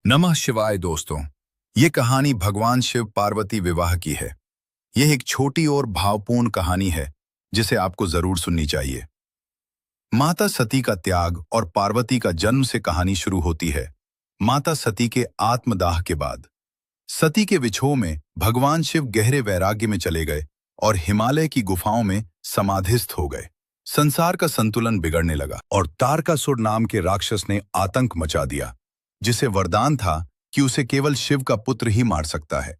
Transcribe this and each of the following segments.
नमः शिवाय दोस्तों। ये कहानी भगवान शिव पार्वती विवाह की है। यह एक छोटी और भावपूर्ण कहानी है जिसे आपको जरूर सुननी चाहिए। माता सती का त्याग और पार्वती का जन्म से कहानी शुरू होती है। माता सती के आत्मदाह के बाद सती के विछोह में भगवान शिव गहरे वैराग्य में चले गए और हिमालय की गुफाओं में समाधिस्थ हो गए। संसार का संतुलन बिगड़ने लगा और तारकासुर नाम के राक्षस ने आतंक मचा दिया, जिसे वरदान था कि उसे केवल शिव का पुत्र ही मार सकता है।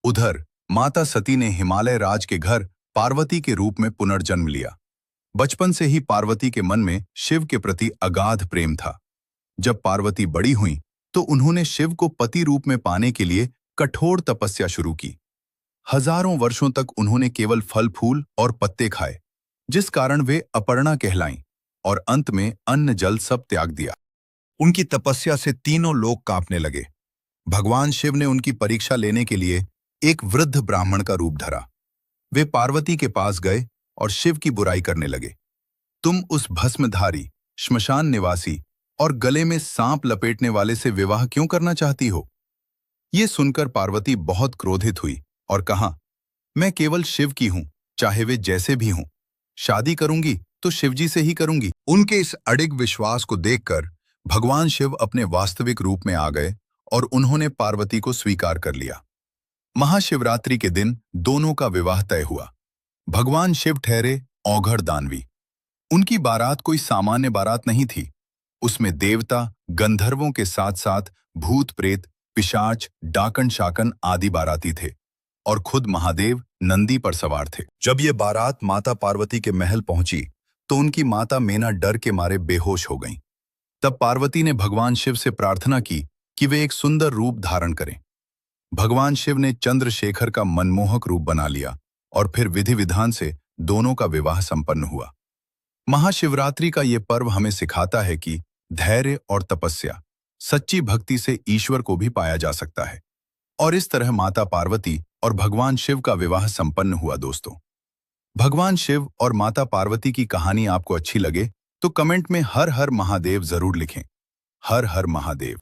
उधर माता सती ने हिमालय राज के घर पार्वती के रूप में पुनर्जन्म लिया। बचपन से ही पार्वती के मन में शिव के प्रति अगाध प्रेम था। जब पार्वती बड़ी हुई तो उन्होंने शिव को पति रूप में पाने के लिए कठोर तपस्या शुरू की। हजारों वर्षों तक उन्होंने केवल फल फूल और पत्ते खाए, जिस कारण वे अपर्णा कहलाईं और अंत में अन्न जल सब त्याग दिया। उनकी तपस्या से तीनों लोग कांपने लगे। भगवान शिव ने उनकी परीक्षा लेने के लिए एक वृद्ध ब्राह्मण का रूप धरा। वे पार्वती के पास गए और शिव की बुराई करने लगे। तुम उस भस्मधारी, श्मशान निवासी और गले में सांप लपेटने वाले से विवाह क्यों करना चाहती हो? ये सुनकर पार्वती बहुत क्रोधित हुई और कहा, मैं केवल शिव की हूं, चाहे वे जैसे भी हों। शादी करूंगी तो शिवजी से ही करूंगी। उनके इस अडिग विश्वास को देखकर भगवान शिव अपने वास्तविक रूप में आ गए और उन्होंने पार्वती को स्वीकार कर लिया। महाशिवरात्रि के दिन दोनों का विवाह तय हुआ। भगवान शिव ठहरे औघड़ दानवी। उनकी बारात कोई सामान्य बारात नहीं थी। उसमें देवता, गंधर्वों के साथ साथ भूत प्रेत, पिशाच, डाकन शाकन आदि बाराती थे और खुद महादेव नंदी पर सवार थे। जब ये बारात माता पार्वती के महल पहुंची तो उनकी माता मेना डर के मारे बेहोश हो गईं। तब पार्वती ने भगवान शिव से प्रार्थना की कि वे एक सुंदर रूप धारण करें। भगवान शिव ने चंद्रशेखर का मनमोहक रूप बना लिया और फिर विधि विधान से दोनों का विवाह संपन्न हुआ। महाशिवरात्रि का ये पर्व हमें सिखाता है कि धैर्य और तपस्या, सच्ची भक्ति से ईश्वर को भी पाया जा सकता है। और इस तरह माता पार्वती और भगवान शिव का विवाह संपन्न हुआ। दोस्तों, भगवान शिव और माता पार्वती की कहानी आपको अच्छी लगे तो कमेंट में हर हर महादेव जरूर लिखें। हर हर महादेव।